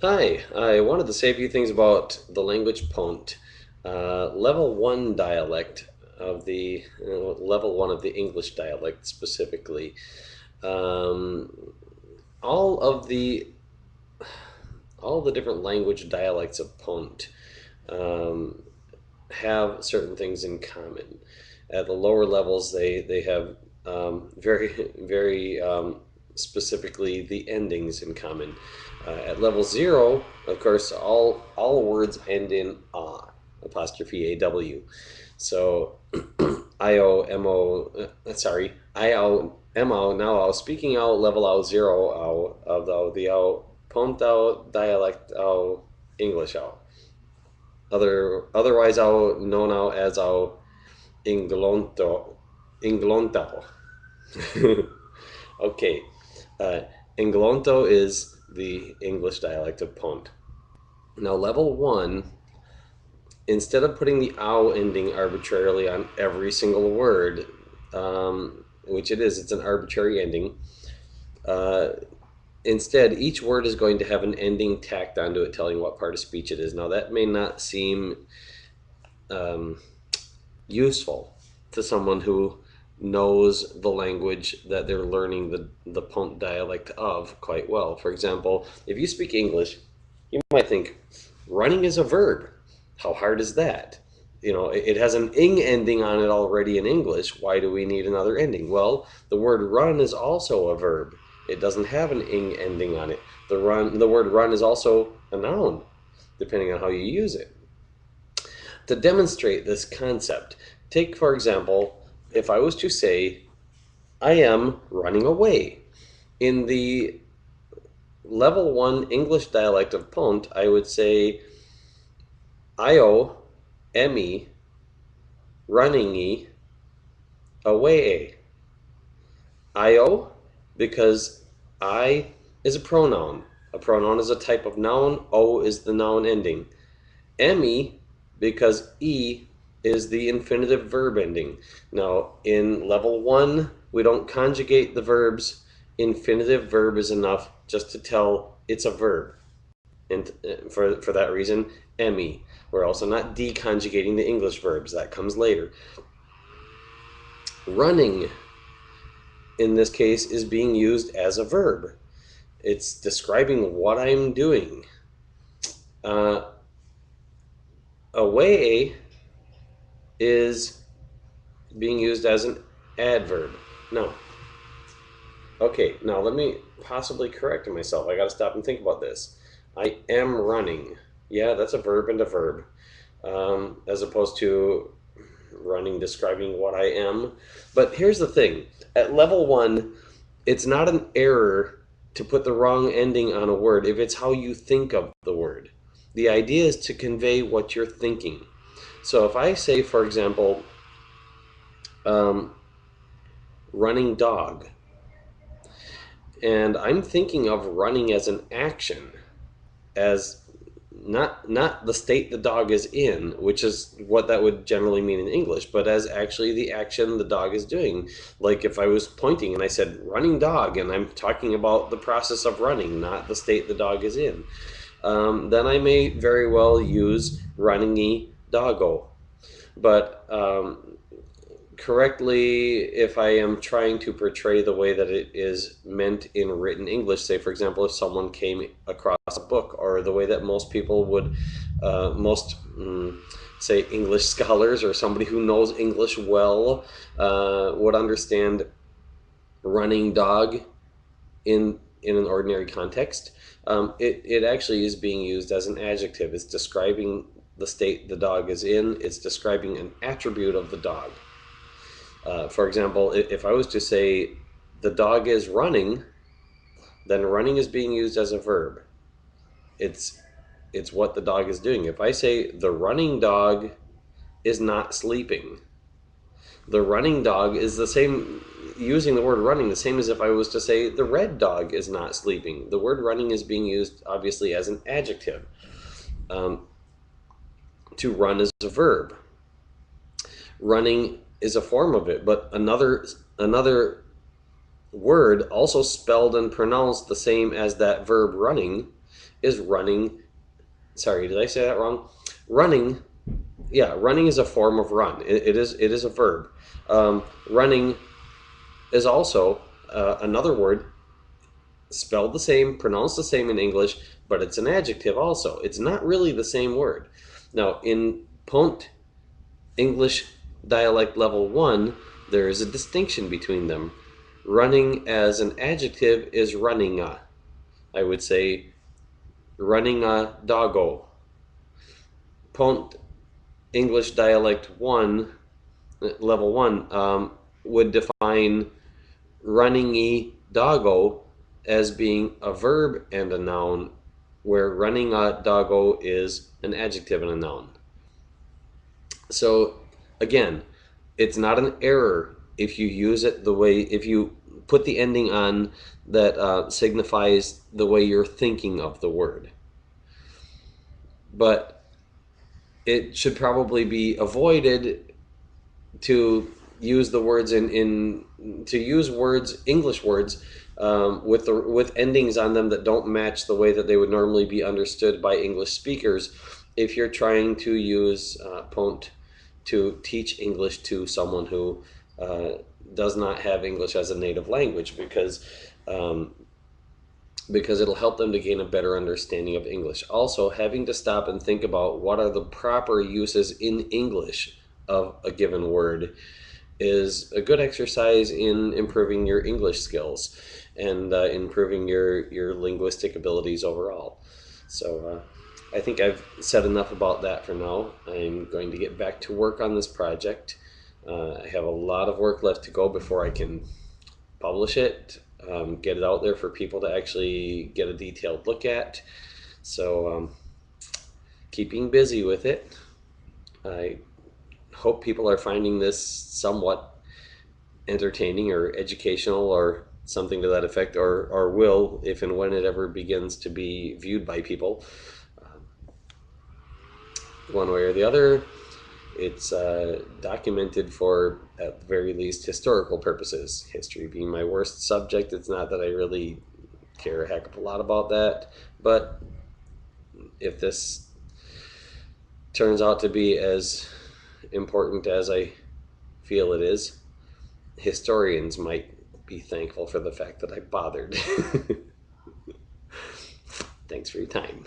Hi, I wanted to say a few things about the language Pont. Level 1 dialect of the level 1 of the English dialect specifically. Um, all of the all the different language dialects of Pont um, have certain things in common. At the lower levels, they have very specifically the endings in common. At level 0, of course, all words end in ah, apostrophe aw. So imo now out speaking out level out 0 out of the out Pont out dialect out English out. Otherwise out known out as out Inglonto. Inglonto. Okay. Uh, Inglonto is the English dialect of Pont. Now, level 1, instead of putting the ow ending arbitrarily on every single word, which it's an arbitrary ending. Uh, Instead, each word is going to have an ending tacked onto it telling what part of speech it is. Now, that may not seem um, useful to someone who knows the language that they're learning the Pont dialect of quite well. For example, if you speak English, you might think, running is a verb. How hard is that? It has an ing ending on it already in English. Why do we need another ending? Well, the word run is also a verb. It doesn't have an ing ending on it. The word run is also a noun, depending on how you use it. To demonstrate this concept, take for example, if I was to say, I am running away. In the level 1 English dialect of Pont, I would say, Io, Emmy, runningy, away. Io, because I is a pronoun. A pronoun is a type of noun. O is the noun ending. Emmy, because E is the infinitive verb ending. Now, in level 1, we don't conjugate the verbs. Infinitive verb is enough just to tell it's a verb. And for that reason, Emmy. We're also not deconjugating the English verbs. That comes later. Running, in this case, is being used as a verb. It's describing what I'm doing. Uh, Away is being used as an adverb. No. Okay, now let me possibly correct myself. I got to stop and think about this. I am running. Yeah, that's a verb and a verb. As opposed to running describing what I am. But here's the thing. At level 1, it's not an error to put the wrong ending on a word if it's how you think of the word. The idea is to convey what you're thinking. So if I say, for example, running dog, and I'm thinking of running as an action, as not the state the dog is in, which is what that would generally mean in English, but as actually the action the dog is doing. Like if I was pointing and I said running dog, and I'm talking about the process of running, not the state the dog is in, then I may very well use runningy doggo. But correctly, if I am trying to portray the way that it is meant in written English, say for example, if someone came across a book, or the way that most people would, say English scholars or somebody who knows English well, would understand running dog in an ordinary context. It actually is being used as an adjective. It's describing the state the dog is in. It's describing an attribute of the dog. For example, if I was to say the dog is running, then running is being used as a verb. It's it's what the dog is doing. If I say the running dog is not sleeping, the running dog is the same, using the word running the same as if I was to say the red dog is not sleeping. The word running is being used obviously as an adjective. To run is a verb. Running is a form of it, but another word also spelled and pronounced the same as that verb running is running. Sorry, did I say that wrong? Running, yeah, running is a form of run. It is a verb. Running is also another word spelled the same, pronounced the same in English, but it's an adjective also. It's not really the same word. Now, in Pont English dialect level 1, there is a distinction between them. Running as an adjective is runninga. I would say runninga doggo. Pont English dialect 1, level 1, would define runningy doggo as being a verb and a noun, where running a doggo is an adjective and a noun. So again, it's not an error if you use it the way, if you put the ending on that signifies the way you're thinking of the word. But it should probably be avoided to use the words in to use words, English words, with endings on them that don't match the way that they would normally be understood by English speakers if you're trying to use Pont to teach English to someone who does not have English as a native language, um, because it'll help them to gain a better understanding of English. Also, having to stop and think about what are the proper uses in English of a given word is a good exercise in improving your English skills and improving your linguistic abilities overall. So I think I've said enough about that for now. I'm going to get back to work on this project. I have a lot of work left to go before I can publish it, get it out there for people to actually get a detailed look at. So keeping busy with it. I hope people are finding this somewhat entertaining or educational or something to that effect, or will if and when it ever begins to be viewed by people one way or the other. It's documented for, at the very least, historical purposes. History being my worst subject, it's not that I really care a heck of a lot about that, but if this turns out to be as important as I feel it is, historians might be thankful for the fact that I bothered. Thanks for your time.